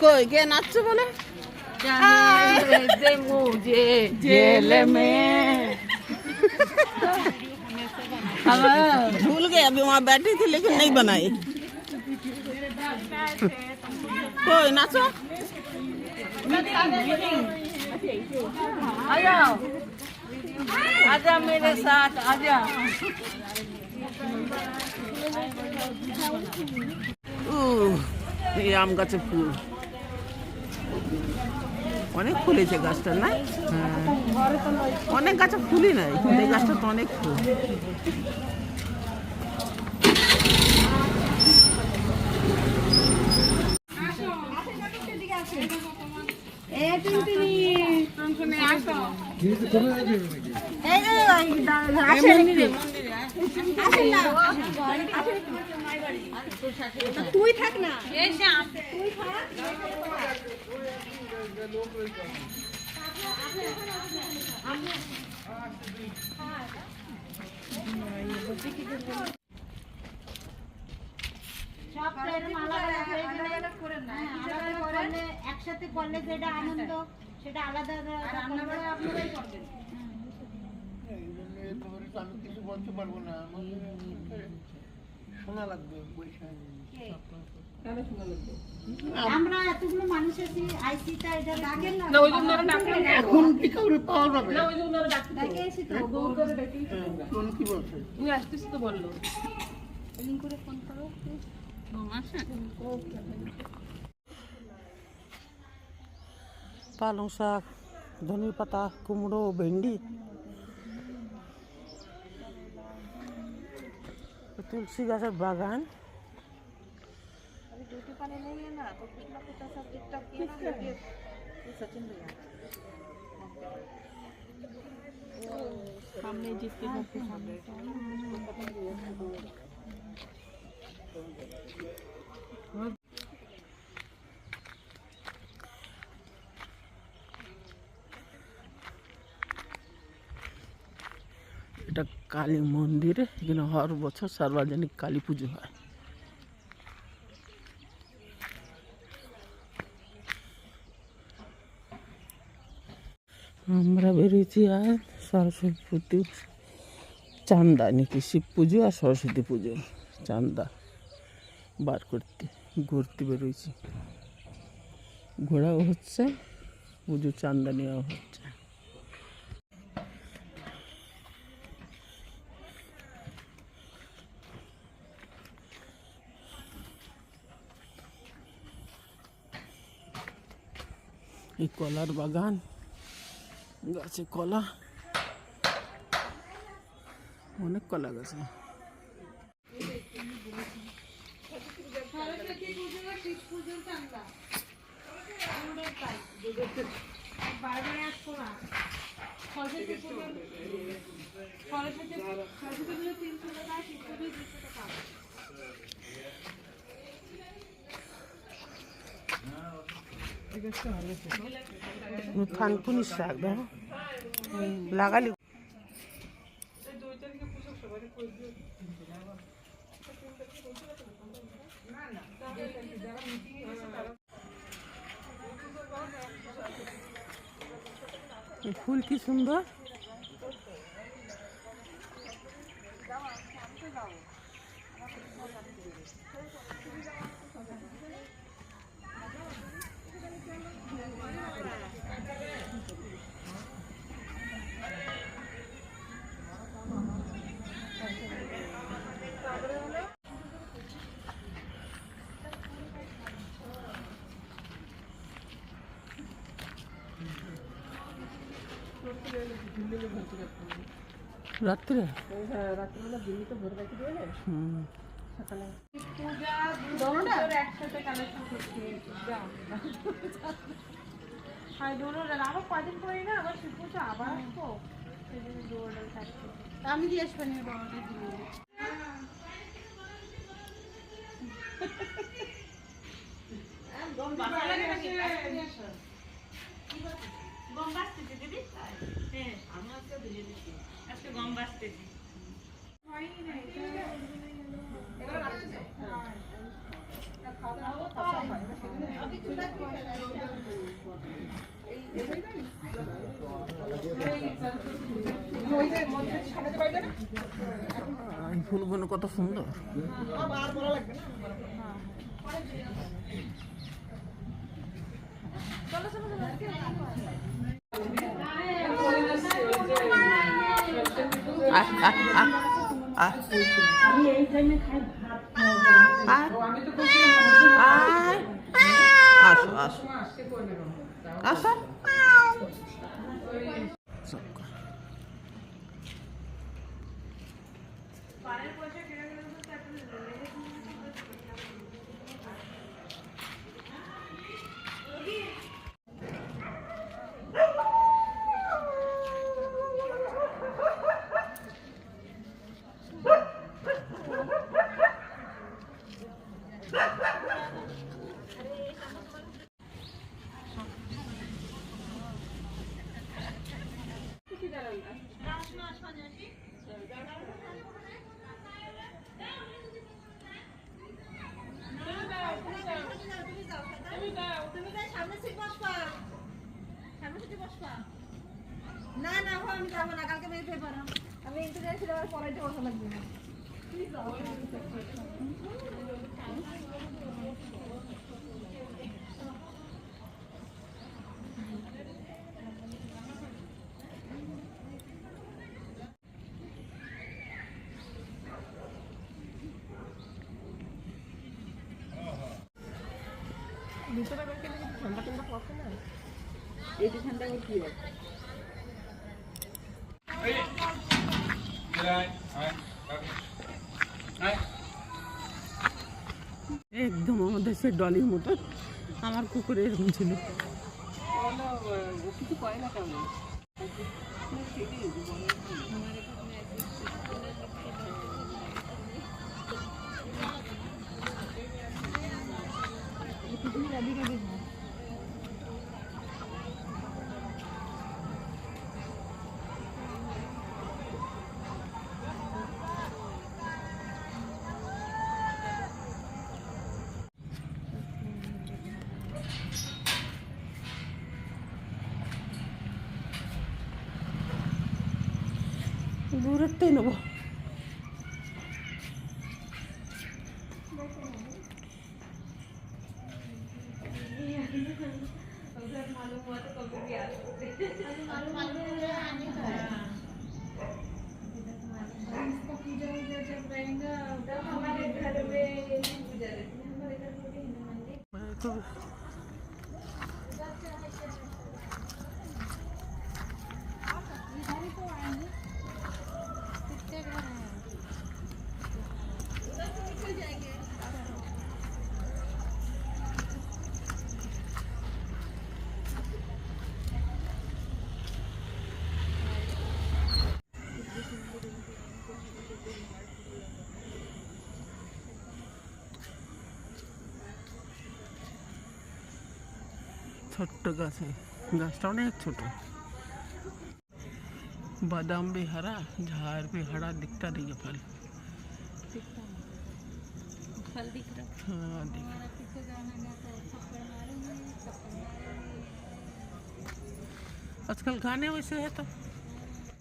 কই কে নাচছো বলে भूल गए अभी वहाँ बैठी थी लेकिन नहीं बनाई कोई नाचो आजा मेरे साथ आजा এই আম গাছে ফুল অনেক ফুলেছে গাছটা না অনেক গাছে ফুলই নাই এই গাছটা তো অনেক ফুল তুই থাক না একসাথে করলে যেটা আনন্দ সেটা আলাদা আপনারাই করবেন আমি কিছু বলতে পারবো না শোনা লাগবে আমরা এতগুলো মানুষ আছি আইসি তা এটা ডাকেন না এখন কি কাউরে পাওয়া যাবে না ওই যে ওনারা ডাকতে ডাকে এসে তো দৌড় করে ডাকি কোন কি বলছে তুই আসছিস তো বললো লিংক করে ফোন করো পালং শাক ধনে পাতা কুমড়ো ভেন্ডি তুলসী গাছের বাগান সামনে জিততে হবে সামনে এটা কালী মন্দির এখানে হর বছর সার্বজনিক কালী পুজো হয় আমরা বেরিয়েছি আর সরস্বতী পুজো চান্দা নাকি শিব পুজো আর সরস্বতী পুজো চান্দা বার করতে ঘুরতে বেরোয়েছি ঘোরাও হচ্ছে পুজো চান্দা নেওয়া হচ্ছে এই কলার বাগান গাছে কলা অনেক কলা গাছে থানকুনি শাক দেখো লাগালি ফুল কি সুন্দর রাত্রে রাত্রিবেলা দিল্লিতে ভরে রাখি দেবে সকালে একসাথে কালেকশন করছি আবার কদিন পরে না আবার শিব পুজো আবার আসবো সেদিন দৌড়াল থাকছে আমি দিয়ে আসবেন বাবাকে দিয়ে গম বাঁচতেছি দিদি হ্যাঁ আমি আজকে দিয়ে দিচ্ছি আজকে গম বাঁচতেছি খাওয়া দাওয়া এই ফুলগুলো কত সুন্দর। আমি এই টাইমে খাই ভাত আসো আসো আসো। না না আমি যাবো না, কালকে বের হয়ে পারো। আমি ইন্টারনেট ছিল আমার পড়াইতে বসা লাগবে না। একদম আমাদের সে ডলির মতো আমার কুকুরে এরকম ছিল। দূরেরটাই নেবো। ছোট্ট गाছে गाছটা অনেক ছোট। बादाम भी हरा, झाड़ भी हरा, दिखता नहीं है फल। फल दिख रहा है। हाँ दिख रहा। पीछे जाना है तो थप्पड़ मारेंगे, थप्पड़ मारेंगे। आजकल गाने वैसे है तो